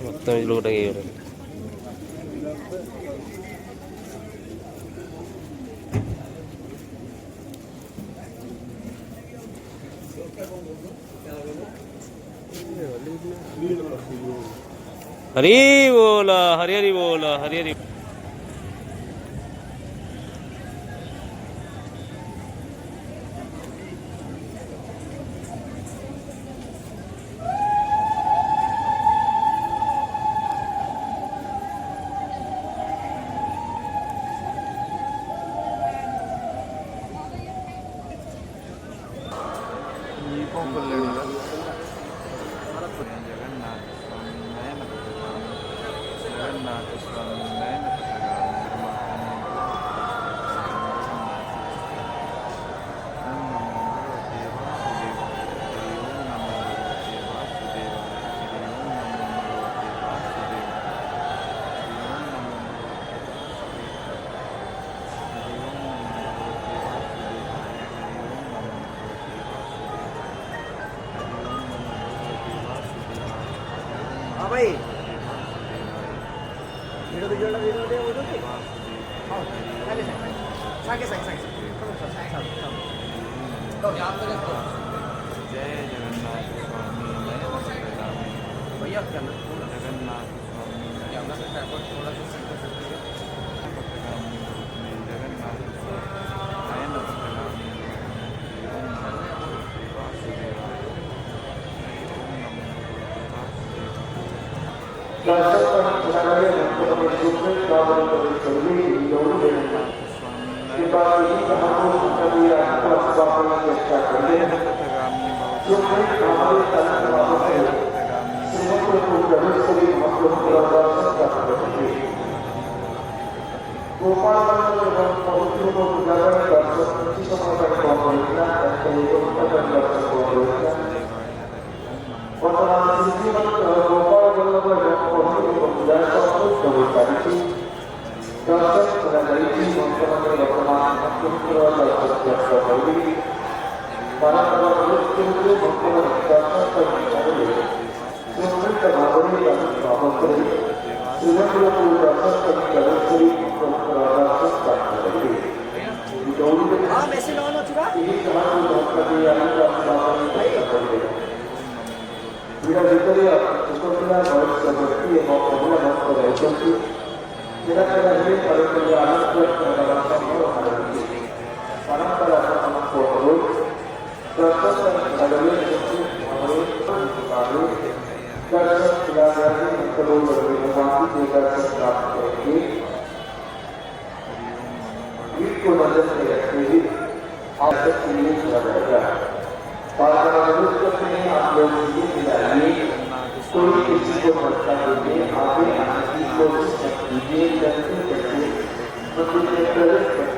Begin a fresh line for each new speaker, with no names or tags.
మొత్తం ఇల్లు కూడా हरी बोला हरी हरी बोला हरी हरी
भाई video video video video okay हां सागे सागे सागे तो यहां पे देखो जय जगन्नाथ स्वामी भैया क्या जगन्नाथ स्वामी क्या ना सकता है थोड़ा सा सेंटर सकते हैं जगन्नाथ कोई किसी को मौका देने आगे आने की कोशिश कीजिए, जल्दी करके